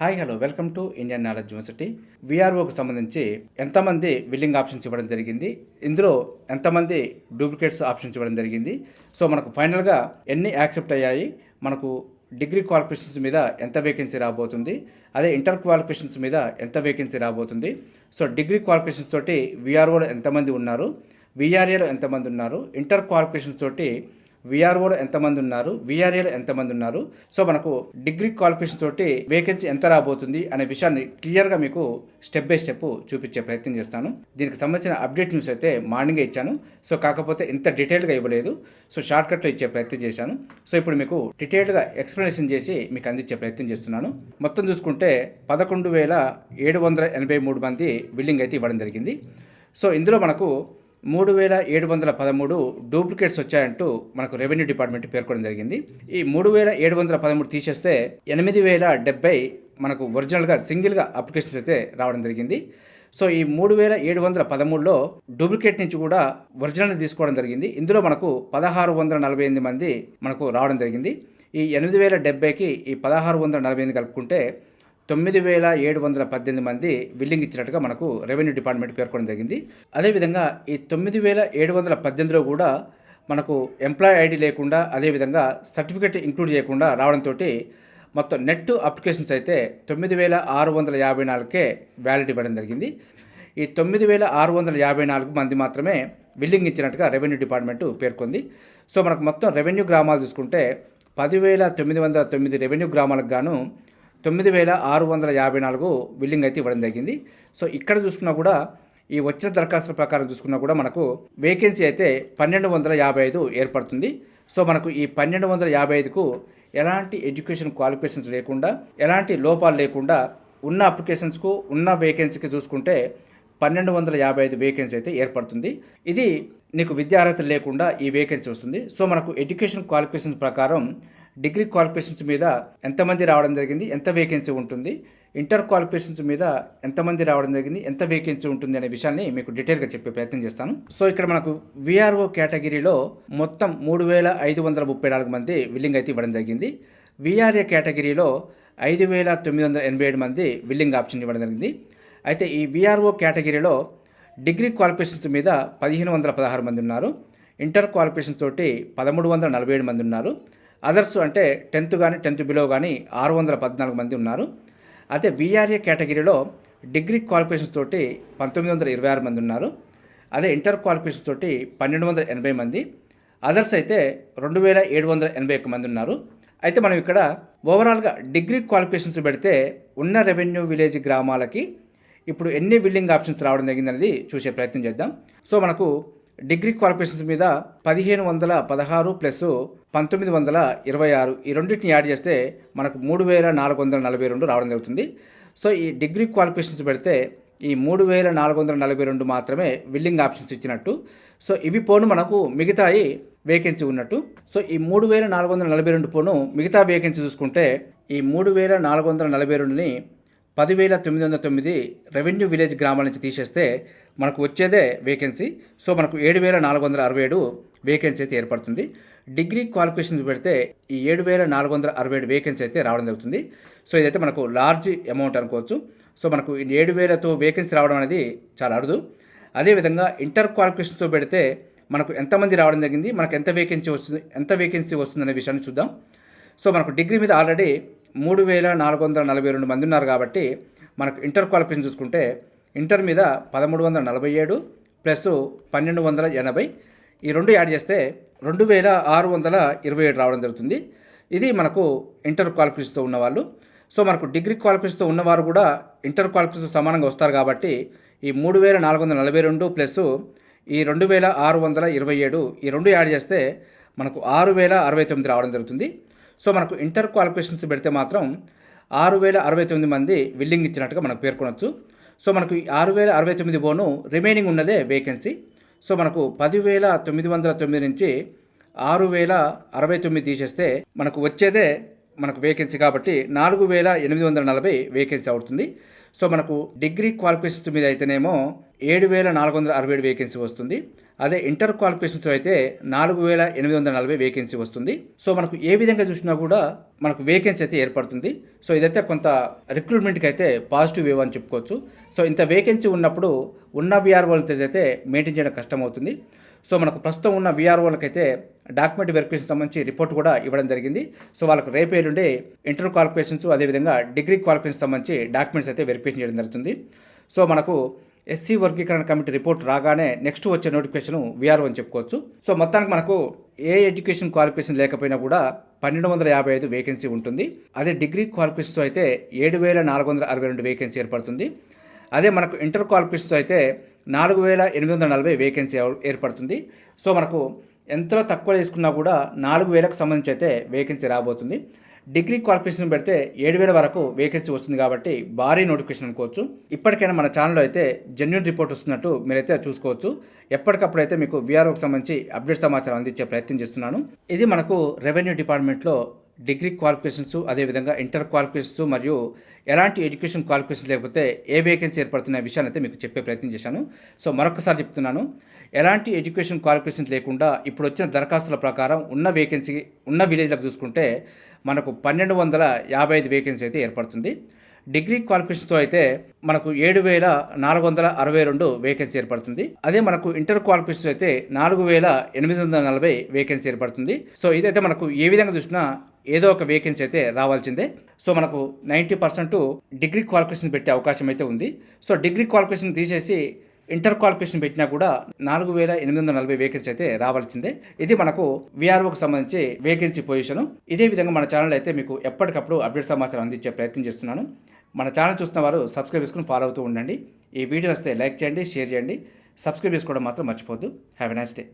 Hi hello welcome to Indian knowledge university. విఆర్ఓకి సంబంధించి ఎంతమంది బిల్లింగ్ ఆప్షన్స్ ఇవ్వడం జరిగింది, ఇందులో ఎంతమంది డూప్లికేట్స్ ఆప్షన్స్ ఇవ్వడం జరిగింది. సో మనకు ఫైనల్గా ఎన్ని యాక్సెప్ట్ అయ్యాయి, మనకు డిగ్రీ క్వాలిఫికేషన్స్ మీద ఎంత వేకెన్సీ రాబోతుంది, అదే ఇంటర్ క్వాలిఫికేషన్స్ మీద ఎంత వేకెన్సీ రాబోతుంది. సో డిగ్రీ క్వాలిఫికేషన్స్ తోటి విఆర్ఓలో ఎంతమంది ఉన్నారు, విఆర్ఏలో ఎంతమంది ఉన్నారు, ఇంటర్ క్వాలిఫికేషన్స్ తోటి విఆర్ఓలో ఎంతమంది ఉన్నారు, విఆర్ఏలో ఎంతమంది ఉన్నారు. సో మనకు డిగ్రీ క్వాలిఫికేషన్ తోటి వేకెన్సీ ఎంత రాబోతుంది అనే విషయాన్ని క్లియర్గా మీకు స్టెప్ బై స్టెప్ చూపించే ప్రయత్నం చేస్తాను. దీనికి సంబంధించిన అప్డేట్ న్యూస్ అయితే మార్నింగే ఇచ్చాను. సో కాకపోతే ఇంత డీటెయిల్గా ఇవ్వలేదు. సో షార్ట్కట్లో ఇచ్చే ప్రయత్నం చేశాను. సో ఇప్పుడు మీకు డీటెయిల్గా ఎక్స్ప్లెనేషన్ చేసి మీకు అందించే ప్రయత్నం చేస్తున్నాను. మొత్తం చూసుకుంటే 11,783 మంది బిల్లింగ్ అయితే ఇవ్వడం జరిగింది. సో ఇందులో మనకు 3,713 డూప్లికేట్స్ వచ్చాయంటూ మనకు రెవెన్యూ డిపార్ట్మెంట్ పేర్కొనడం జరిగింది. ఈ 3,713 తీసేస్తే 8,070 మనకు ఒరిజినల్గా సింగిల్గా అప్లికేషన్స్ అయితే రావడం జరిగింది. సో ఈ 3,713లో డూప్లికేట్ నుంచి కూడా ఒరిజినల్ తీసుకోవడం జరిగింది. ఇందులో మనకు 1,648 మంది మనకు రావడం జరిగింది. ఈ 8,070కి ఈ 1,648 కలుపుకుంటే 9,718 మంది బిల్లింగ్ ఇచ్చినట్టుగా మనకు రెవెన్యూ డిపార్ట్మెంట్ పేర్కొనడం జరిగింది. అదేవిధంగా ఈ 9,718లో కూడా మనకు ఎంప్లాయ్ ఐడి లేకుండా, అదేవిధంగా సర్టిఫికేట్ ఇంక్లూడ్ చేయకుండా రావడంతో మొత్తం నెట్ అప్లికేషన్స్ అయితే 9,654కే వ్యాలిడ్ ఇవ్వడం జరిగింది. ఈ 9,654 మంది మాత్రమే బిల్లింగ్ ఇచ్చినట్టుగా రెవెన్యూ డిపార్ట్మెంట్ పేర్కొంది. సో మనకు మొత్తం రెవెన్యూ గ్రామాలు చూసుకుంటే 10,909 రెవెన్యూ గ్రామాలకు గాను 9,654 బిల్లింగ్ అయితే ఇవ్వడం జరిగింది. సో ఇక్కడ చూసుకున్నా కూడా ఈ వచ్చిన దరఖాస్తుల ప్రకారం చూసుకున్నా కూడా మనకు వేకెన్సీ అయితే 1,255 ఏర్పడుతుంది. సో మనకు ఈ 1,255కు ఎలాంటి ఎడ్యుకేషన్ క్వాలిఫికేషన్స్ లేకుండా, ఎలాంటి లోపాలు లేకుండా ఉన్న అప్లికేషన్స్కు ఉన్న వేకెన్సీకి చూసుకుంటే 1,255 వేకెన్సీ అయితే ఏర్పడుతుంది. ఇది నీకు విద్యార్హత లేకుండా ఈ వేకెన్సీ వస్తుంది. సో మనకు ఎడ్యుకేషన్ క్వాలిఫికేషన్స్ ప్రకారం డిగ్రీ క్వాలిఫికేషన్స్ మీద ఎంతమంది రావడం జరిగింది, ఎంత వేకెన్సీ ఉంటుంది, ఇంటర్ క్వాలిఫికేషన్స్ మీద ఎంతమంది రావడం జరిగింది, ఎంత వేకెన్సీ ఉంటుంది అనే విషయాన్ని మీకు డీటెయిల్గా చెప్పే ప్రయత్నం చేస్తాను. సో ఇక్కడ మనకు విఆర్ఓ కేటగిరీలో మొత్తం 3,534 మంది బిల్లింగ్ అయితే ఇవ్వడం జరిగింది. విఆర్ఏ కేటగిరీలో 5,987 మంది బిల్లింగ్ ఆప్షన్ ఇవ్వడం జరిగింది. అయితే ఈ విఆర్ఓ కేటగిరీలో డిగ్రీ క్వాలిఫికేషన్స్ మీద 1,516 మంది ఉన్నారు. ఇంటర్ క్వాలిఫికేషన్ తోటి 1,347 మంది ఉన్నారు. అదర్స్ అంటే 10th కానీ 10th బిలో కానీ 614 మంది ఉన్నారు. అదే విఆర్ఏ కేటగిరీలో డిగ్రీ క్వాలిఫికేషన్స్ తోటి 1,926 మంది ఉన్నారు. అదే ఇంటర్ క్వాలిఫికేషన్స్ తోటి 1,280 మంది. అదర్స్ అయితే 2,781 మంది ఉన్నారు. అయితే మనం ఇక్కడ ఓవరాల్గా డిగ్రీ క్వాలిఫికేషన్స్ పెడితే ఉన్న రెవెన్యూ విలేజ్ గ్రామాలకి ఇప్పుడు ఎన్ని బిల్లింగ్ ఆప్షన్స్ రావడం జరిగిందనేది చూసే ప్రయత్నం చేద్దాం. సో మనకు డిగ్రీ క్వాలిఫికేషన్స్ మీద 1,516 ప్లస్ 1,926 ఈ రెండింటిని యాడ్ చేస్తే మనకు 3,442 రావడం జరుగుతుంది. సో ఈ డిగ్రీ క్వాలిఫికేషన్స్ పెడితే ఈ 3,442 మాత్రమే బిల్లింగ్ ఆప్షన్స్ ఇచ్చినట్టు. సో ఇవి పోను మనకు మిగతాయి వేకెన్సీ ఉన్నట్టు. సో ఈ 3,442 పోను మిగతా వేకెన్సీ చూసుకుంటే ఈ 3,442ని 10,909 రెవెన్యూ విలేజ్ గ్రామాల నుంచి తీసేస్తే మనకు వచ్చేదే వేకెన్సీ. సో మనకు 7,467 వేకెన్సీ అయితే ఏర్పడుతుంది. డిగ్రీ క్వాలిఫికేషన్స్ పెడితే ఈ 7,467 వేకెన్సీ అయితే రావడం జరుగుతుంది. సో ఇదైతే మనకు లార్జ్ అమౌంట్ అనుకోవచ్చు. సో మనకు 7,000తో వేకెన్సీ రావడం అనేది చాలా అరుదు. అదేవిధంగా ఇంటర్ క్వాలిఫికేషన్స్తో పెడితే మనకు ఎంతమంది రావడం జరిగింది, మనకు ఎంత వేకెన్సీ వస్తుందనే విషయాన్ని చూద్దాం. సో మనకు డిగ్రీ మీద ఆల్రెడీ 3,442 మంది ఉన్నారు కాబట్టి మనకు ఇంటర్ క్వాలిఫికేషన్ చూసుకుంటే ఇంటర్ మీద 1,347 ప్లస్ 1,280 ఈ రెండు యాడ్ చేస్తే 2,627 రావడం జరుగుతుంది. ఇది మనకు ఇంటర్ క్వాలిఫికేషన్తో ఉన్నవాళ్ళు. సో మనకు డిగ్రీ క్వాలిఫికేషన్తో ఉన్నవారు కూడా ఇంటర్ క్వాలిఫికేషన్ సమానంగా వస్తారు కాబట్టి ఈ 3,442 ప్లస్ ఈ 2,627 ఈ రెండు యాడ్ చేస్తే మనకు 6,069 రావడం జరుగుతుంది. సో మనకు ఇంటర్ క్వాలిఫికేషన్స్ పెడితే మాత్రం 6,069 మంది బిల్లింగ్ ఇచ్చినట్టుగా మనకు పేర్కొనవచ్చు. సో మనకు 6,069 పోను రిమైనింగ్ ఉన్నదే వేకెన్సీ. సో మనకు 10,909 నుంచి 6,069 తీసేస్తే మనకు వచ్చేదే మనకు వేకెన్సీ కాబట్టి 4,840 వేకెన్సీ అవుతుంది. సో మనకు డిగ్రీ క్వాలిఫికేషన్స్ మీద అయితేనేమో 7,467 వేకెన్సీ వస్తుంది. అదే ఇంటర్ క్వాలిఫికేషన్స్‌తో అయితే 4,840 వేకెన్సీ వస్తుంది. సో మనకు ఏ విధంగా చూసినా కూడా మనకు వేకెన్సీ అయితే ఏర్పడుతుంది. సో ఇదైతే కొంత రిక్రూట్మెంట్‌కి అయితే పాజిటివ్ వేవ్ అని చెప్పుకోవచ్చు. సో ఇంత వేకెన్సీ ఉన్నప్పుడు ఉన్న వీఆర్ఓలతో అయితే మెయింటైన్ చేయడం కష్టమవుతుంది. సో మనకు ప్రస్తుతం ఉన్న వీఆర్ఓలకైతే డాక్యుమెంట్ వెరిఫికేషన్ సంబంధించి రిపోర్ట్ కూడా ఇవ్వడం జరిగింది. సో వాళ్ళకు రేపు ఎల్లుండి ఇంటర్ క్వాలిఫికేషన్స్ అదేవిధంగా డిగ్రీ క్వాలిఫికేషన్ సంబంధించి డాక్యుమెంట్స్ అయితే వెరిఫికేషన్ చేయడం జరుగుతుంది. సో మనకు ఎస్సీ వర్గీకరణ కమిటీ రిపోర్ట్ రాగానే నెక్స్ట్ వచ్చే నోటిఫికేషన్ వీఆర్ఓ అని చెప్పుకోవచ్చు. సో మొత్తానికి మనకు ఏ ఎడ్యుకేషన్ క్వాలిఫికేషన్ లేకపోయినా కూడా 1,255 వేకెన్సీ ఉంటుంది. అదే డిగ్రీ క్వాలిఫికేషన్తో అయితే 7,462 వేకెన్సీ ఏర్పడుతుంది. అదే మనకు ఇంటర్ క్వాలిఫికేషన్తో అయితే 4,840 వేకెన్సీ ఏర్పడుతుంది. సో మనకు ఎంతలో తక్కువ తీసుకున్నా కూడా 4,000కు సంబంధించి అయితే వేకెన్సీ రాబోతుంది. డిగ్రీ క్వాలిఫికేషన్ పెడితే 7,000 వరకు వేకెన్సీ వస్తుంది కాబట్టి భారీ నోటిఫికేషన్ అనుకోవచ్చు. ఇప్పటికైనా మన ఛానల్లో అయితే జెన్యూన్ రిపోర్ట్ వస్తున్నట్టు మీరైతే చూసుకోవచ్చు. ఎప్పటికప్పుడు అయితే మీకు వీఆర్ఓకి సంబంధించి అప్డేట్ సమాచారం అందించే ప్రయత్నం చేస్తున్నాను. ఇది మనకు రెవెన్యూ డిపార్ట్మెంట్లో డిగ్రీ క్వాలిఫికేషన్స్ అదేవిధంగా ఇంటర్ క్వాలిఫికేషన్స్ మరియు ఎలాంటి ఎడ్యుకేషన్ క్వాలిఫికేషన్ లేకపోతే ఏ వేకెన్సీ ఏర్పడుతున్న విషయాన్ని అయితే మీకు చెప్పే ప్రయత్నం చేశాను. సో మరొకసారి చెప్తున్నాను, ఎలాంటి ఎడ్యుకేషన్ క్వాలిఫికేషన్ లేకుండా ఇప్పుడు వచ్చిన దరఖాస్తుల ప్రకారం ఉన్న వేకెన్సీ ఉన్న విలేజ్లకు చూసుకుంటే మనకు 1,255 వేకెన్సీ అయితే ఏర్పడుతుంది. డిగ్రీ క్వాలిఫికేషన్తో అయితే మనకు 7,462 వేకెన్సీ ఏర్పడుతుంది. అదే మనకు ఇంటర్ క్వాలిఫికేషన్ అయితే 4,840 వేకెన్సీ ఏర్పడుతుంది. సో ఇదైతే మనకు ఏ విధంగా చూసినా ఏదో ఒక వేకెన్సీ అయితే రావాల్సిందే. సో మనకు 90% డిగ్రీ క్వాలిఫికేషన్ పెట్టే అవకాశం అయితే ఉంది. సో డిగ్రీ క్వాలిఫికేషన్ తీసేసి ఇంటర్ క్వాలిఫికేషన్ పెట్టినా కూడా 4,840 వేకెన్సీ అయితే రావాల్సిందే. ఇది మనకు వీఆర్ఓకి సంబంధించి వేకెన్సీ పొజిషన్. ఇదే విధంగా మన ఛానల్ అయితే మీకు ఎప్పటికప్పుడు అప్డేట్ సమాచారం అందించే ప్రయత్నం చేస్తున్నాను. మన ఛానల్ చూస్తున్న వారు సబ్స్క్రైబ్ చేసుకుని ఫాలో అవుతూ ఉండండి. ఈ వీడియో వస్తే లైక్ చేయండి, షేర్ చేయండి, సబ్స్క్రైబ్ చేసుకోవడం మాత్రం మర్చిపోద్దు. Have a nice day.